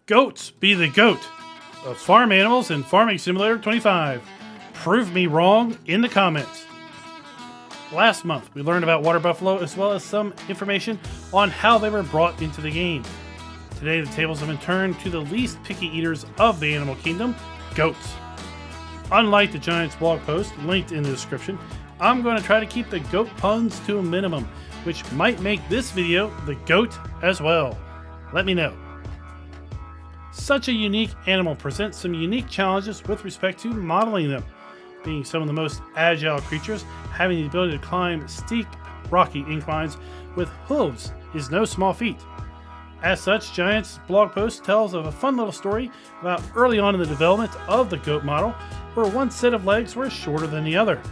Goats be the goat of farm animals in Farming Simulator 25. Prove me wrong in the comments. Last month, we learned about water buffalo as well as some information on how they were brought into the game. Today, the tables have been turned to the least picky eaters of the animal kingdom, goats. Unlike the Giants blog post linked in the description, I'm going to try to keep the goat puns to a minimum, which might make this video the goat as well. Let me know. Such a unique animal presents some unique challenges with respect to modeling them. Being some of the most agile creatures, having the ability to climb steep, rocky inclines with hooves is no small feat. As such, Giants' blog post tells of a fun little story about early on in the development of the goat model, where one set of legs were shorter than the other.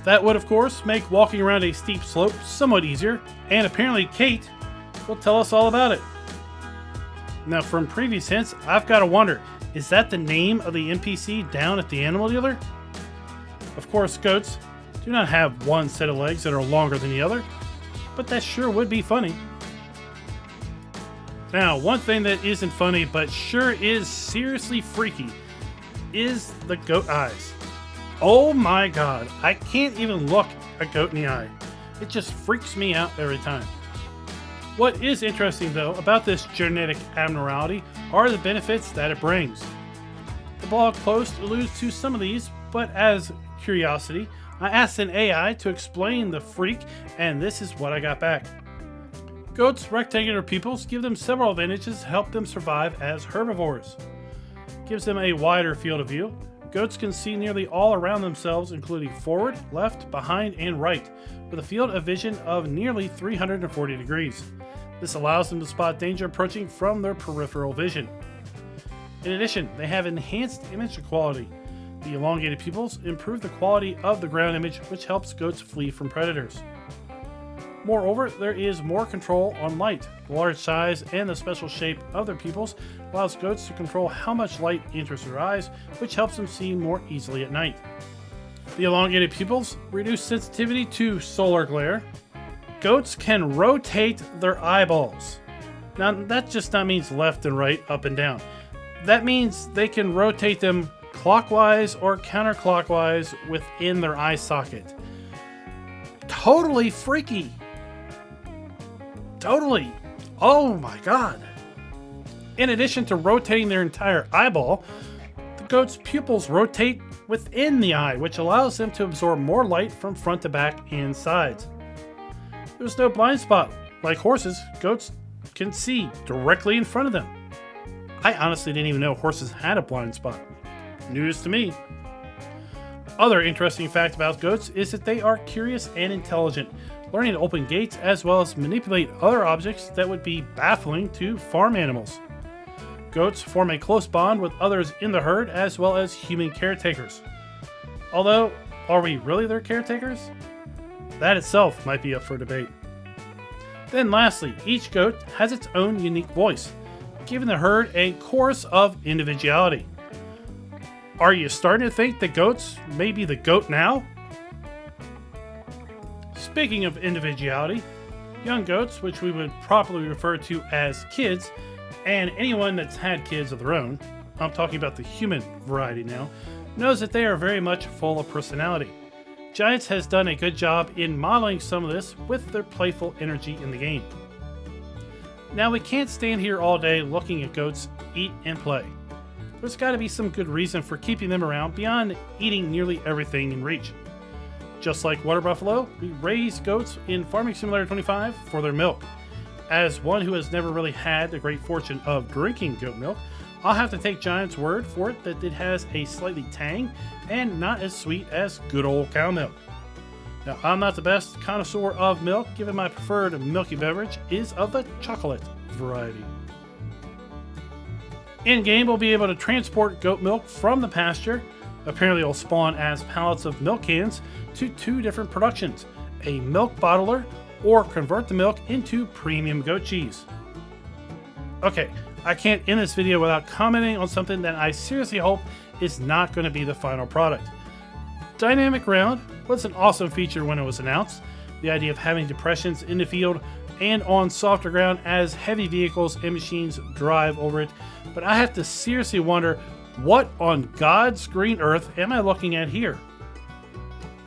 That would, of course, make walking around a steep slope somewhat easier, and apparently Kate will tell us all about it. Now, from previous hints, I've got to wonder, is that the name of the NPC down at the animal dealer? Of course, goats do not have one set of legs that are longer than the other, but that sure would be funny. Now, one thing that isn't funny, but sure is seriously freaky, is the goat eyes. Oh my god, I can't even look a goat in the eye. It just freaks me out every time. What is interesting, though, about this genetic abnormality are the benefits that it brings. The blog post alludes to some of these, but as curiosity, I asked an AI to explain the freak, and this is what I got back. Goats' rectangular pupils give them several advantages to help them survive as herbivores. Gives them a wider field of view. Goats can see nearly all around themselves, including forward, left, behind, and right, with a field of vision of nearly 340 degrees. This allows them to spot danger approaching from their peripheral vision. In addition, they have enhanced image quality. The elongated pupils improve the quality of the ground image, which helps goats flee from predators. Moreover, there is more control on light. The large size and the special shape of their pupils allows goats to control how much light enters their eyes, which helps them see more easily at night. The elongated pupils reduce sensitivity to solar glare. Goats can rotate their eyeballs. Now, that just not means left and right, up and down. That means they can rotate them clockwise or counterclockwise within their eye socket. Totally freaky. Totally. Oh my god. In addition to rotating their entire eyeball, the goat's pupils rotate within the eye, which allows them to absorb more light from front to back and sides. There's no blind spot. Like horses, goats can see directly in front of them. I honestly didn't even know horses had a blind spot. News to me. Other interesting fact about goats is that they are curious and intelligent, learning to open gates as well as manipulate other objects that would be baffling to farm animals. Goats form a close bond with others in the herd as well as human caretakers. Although, are we really their caretakers? That itself might be up for debate. Then lastly, each goat has its own unique voice, giving the herd a chorus of individuality. Are you starting to think that goats may be the goat now? Speaking of individuality, young goats, which we would properly refer to as kids, and anyone that's had kids of their own, I'm talking about the human variety now, knows that they are very much full of personality. Giants has done a good job in modeling some of this with their playful energy in the game. Now, we can't stand here all day looking at goats eat and play. There's got to be some good reason for keeping them around beyond eating nearly everything in reach. Just like water buffalo, we raise goats in Farming Simulator 25 for their milk. As one who has never really had the great fortune of drinking goat milk, I'll have to take Giant's word for it that it has a slightly tang and not as sweet as good old cow milk. Now, I'm not the best connoisseur of milk, given my preferred milky beverage is of the chocolate variety. In-game, we'll be able to transport goat milk from the pasture. Apparently, it'll spawn as pallets of milk cans to two different productions, a milk bottler or convert the milk into premium goat cheese. Okay, I can't end this video without commenting on something that I seriously hope is not going to be the final product. Dynamic Round was an awesome feature when it was announced. The idea of having depressions in the field and on softer ground as heavy vehicles and machines drive over it. But I have to seriously wonder, what on God's green earth am I looking at here?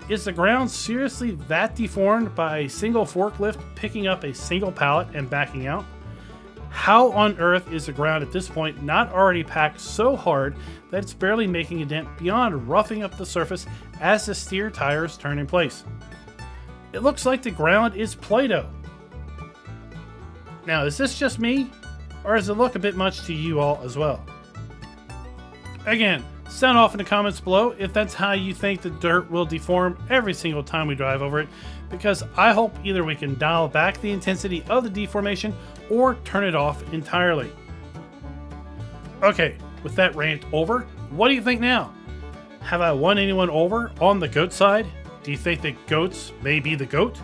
Is the ground seriously that deformed by a single forklift picking up a single pallet and backing out? How on earth is the ground at this point not already packed so hard that it's barely making a dent beyond roughing up the surface as the steer tires turn in place? It looks like the ground is Play-Doh. Now, is this just me, or does it look a bit much to you all as well? Again, sound off in the comments below if that's how you think the dirt will deform every single time we drive over it, because I hope either we can dial back the intensity of the deformation or turn it off entirely. Okay, with that rant over, what do you think now? Have I won anyone over on the goat side? Do you think that goats may be the goat?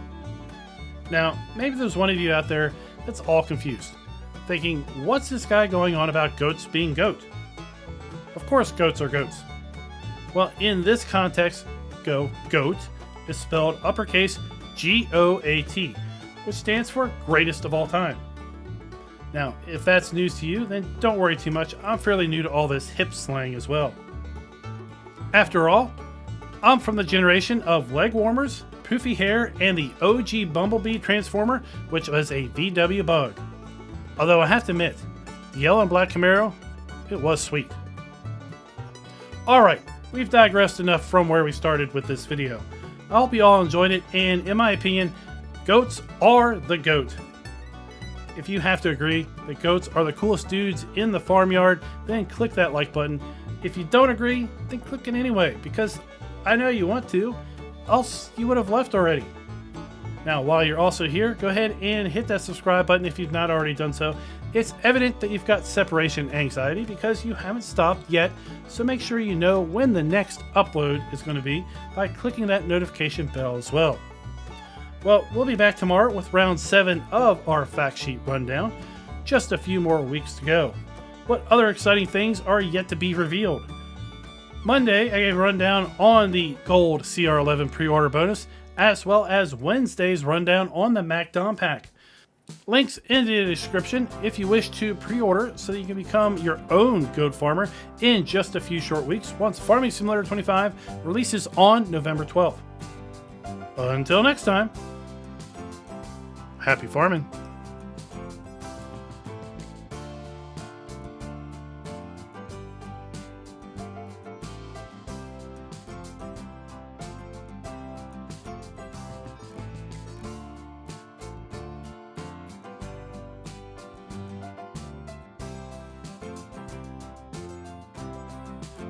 Now, maybe there's one of you out there that's all confused, thinking, what's this guy going on about goats being goat? Of course goats are goats. Well, in this context, goat is spelled uppercase G-O-A-T, which stands for greatest of all time. Now, if that's news to you, then don't worry too much. I'm fairly new to all this hip slang as well. After all, I'm from the generation of leg warmers, poofy hair, and the OG Bumblebee Transformer, which was a VW Bug. Although I have to admit, the yellow and black Camaro, it was sweet. Alright, we've digressed enough from where we started with this video. I hope you all enjoyed it, and in my opinion, goats are the GOAT. If you have to agree that goats are the coolest dudes in the farmyard, then click that like button. If you don't agree, then click it anyway, because I know you want to, else you would have left already. Now, while you're also here, go ahead and hit that subscribe button if you've not already done so. It's evident that you've got separation anxiety because you haven't stopped yet, so make sure you know when the next upload is going to be by clicking that notification bell as well. Well, we'll be back tomorrow with round 7 of our fact sheet rundown. Just a few more weeks to go. What other exciting things are yet to be revealed? Monday, I gave a rundown on the Gold CR11 pre-order bonus, as well as Wednesday's rundown on the Mac Dom Pack. Links in the description if you wish to pre-order so that you can become your own goat farmer in just a few short weeks once Farming Simulator 25 releases on November 12th. Until next time, happy farming.